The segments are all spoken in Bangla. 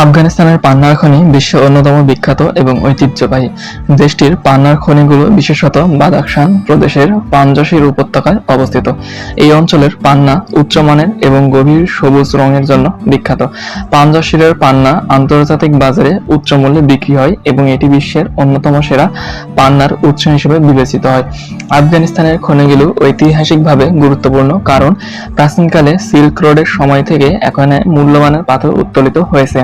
আফগানিস্তানের পান্নার খনি বিশ্বের অন্যতম বিখ্যাত এবং ঐতিহ্যবাহী। দেশটির পান্নার খনিগুলো বিশেষত বাদাখশান প্রদেশের পাঞ্জশির উপত্যকায় অবস্থিত। এই অঞ্চলের পান্না উচ্চমানের এবং গভীর সবুজ রঙের জন্য বিখ্যাত। পাঞ্জশিরের পান্না আন্তর্জাতিক বাজারে উচ্চ মূল্যে বিক্রি হয় এবং এটি বিশ্বের অন্যতম সেরা পান্নার উৎস হিসেবে বিবেচিত হয়। আফগানিস্তানের খনিগুলো ঐতিহাসিকভাবে গুরুত্বপূর্ণ কারণ প্রাচীনকালে সিল্ক রোডের সময় থেকে এখানে মূল্যবানের পাথর উত্তোলিত হয়েছে।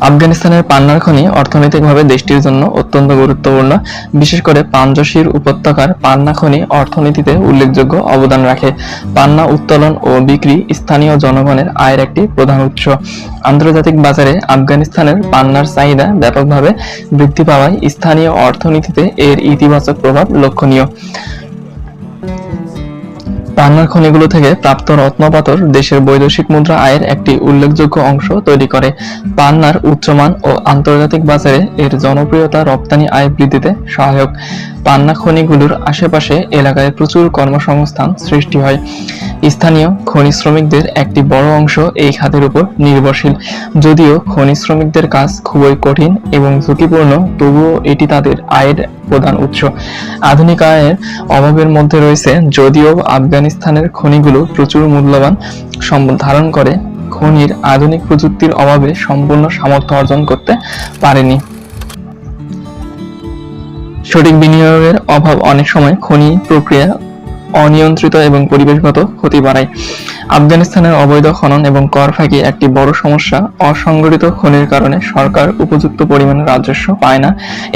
আফগানিস্তানের পান্নার খনি অর্থনৈতিকভাবে দেশটির জন্য অত্যন্ত গুরুত্বপূর্ণ। বিশেষ করে পাঞ্জশির উপত্যকার পান্না খনি অর্থনীতিতে উল্লেখযোগ্য অবদান রাখে। পান্না উত্তোলন ও বিক্রি স্থানীয় জনগণের আয়ের একটি প্রধান উৎস। আন্তর্জাতিক বাজারে আফগানিস্তানের পান্নার চাহিদা ব্যাপকভাবে বৃদ্ধি পাওয়ায় স্থানীয় অর্থনীতিতে এর ইতিবাচক প্রভাব লক্ষণীয়। পান্নার খনিগুলো থেকে প্রাপ্ত রত্নপাথর দেশের বৈদেশিক মুদ্রা আয়ের একটি উল্লেখযোগ্য অংশ তৈরি করে। পান্নার উচ্চমান ও আন্তর্জাতিক বাজারে এর জনপ্রিয়তা রপ্তানি আয় বৃদ্ধিতে সহায়ক। পান্না খনিগুলোর আশেপাশে এলাকায় প্রচুর কর্মসংস্থান সৃষ্টি হয়। স্থানীয় খনি শ্রমিকদের একটি বড় অংশ এই খাতের উপর নির্ভরশীল। যদিও খনি শ্রমিকদের কাজ খুবই কঠিন এবং ঝুঁকিপূর্ণ, তবুও এটি তাদের আয়ের প্রধান উৎস। আধুনিক আয়ের অভাবের মধ্যে রয়েছে, যদিও আফগানিস্তানের খনিগুলো প্রচুর মূল্যবান সম্পদ ধারণ করে, খনির আধুনিক প্রযুক্তির অভাবে সম্পূর্ণ সামর্থ্য অর্জন করতে পারেনি। সঠিক বিনিয়োগের অভাব অনেক সময় খনি প্রক্রিয়া অনিয়ন্ত্রিত এবং পরিবেশগত ক্ষতি বাড়ায়। আফগানিস্তানের অবৈধ খনন এবং কর ফাঁকি একটি বড় সমস্যা। অসংগঠিত খনির কারণে সরকার উপযুক্ত পরিমাণে রাজস্ব পায় না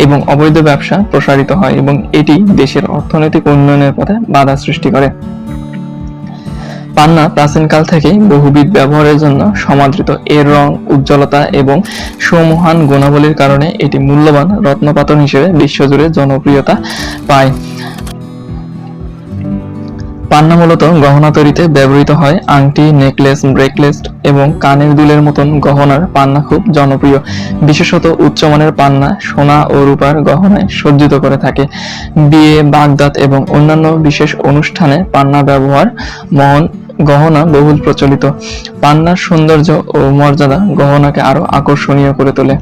এবং অবৈধ ব্যবসা প্রসারিত হয় এবং এটি দেশের অর্থনৈতিক উন্নয়নের পথে বাধা সৃষ্টি করে। পান্না প্রাচীনকাল থেকেই বহুবিধ ব্যবহারের জন্য সমাদৃত। এর রং, উজ্জ্বলতা এবং সুমহান গুণাবলীর কারণে এটি মূল্যবান রত্নপাথর হিসেবে বিশ্বজুড়ে জনপ্রিয়তা পায়। পান্না মূলত গহনা তৈরিতে ব্যবহৃত হয়। আংটি, নেকলেস, ব্রেসলেট এবং কানের দুলের মতন গহনার পান্না খুব জনপ্রিয়। বিশেষত উচ্চমানের পান্না সোনা ও রূপার গহনায় সজ্জিত করে থাকে। বিয়ে, বাগদাত এবং অন্যান্য বিশেষ অনুষ্ঠানে পান্না ব্যবহার গহনা বহুল প্রচলিত। পান্নার সৌন্দর্য ও মর্যাদা গহনাকে আরো আকর্ষণীয় করে তোলে।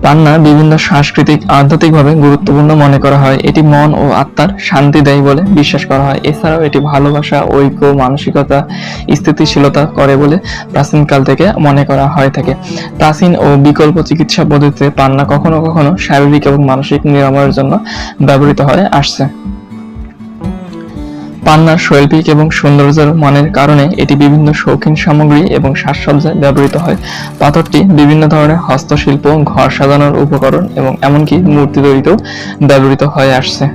পান্না বিভিন্ন সাংস্কৃতিক আধ্যাত্মিকভাবে গুরুত্বপূর্ণ মনে করা হয়। এটি মন ও আত্মার শান্তি দেয় বলে বিশ্বাস করা হয়। এছাড়াও এটি ভালোবাসা, ঐক্য, মানসিকতা, স্থিতিশীলতা করে বলে প্রাচীনকাল থেকে মনে করা হয় থাকে। প্রাচীন ও বিকল্প চিকিৎসা পদ্ধতিতে পান্না কখনো কখনো শারীরিক এবং মানসিক নিরাময়ের জন্য ব্যবহৃত হয়ে আসছে। পান্নার শৈল্পিক এবং সৌন্দর্যের মানের কারণে এটি বিভিন্ন শৌখিন সামগ্রী এবং সাজসজ্জায় ব্যবহৃত হয়। পাথরটি বিভিন্ন ধরনের হস্তশিল্প, ঘর সাজানোর উপকরণ এবং এমনকি মূর্তি তৈরিতেও ব্যবহৃত হয়ে আসছে।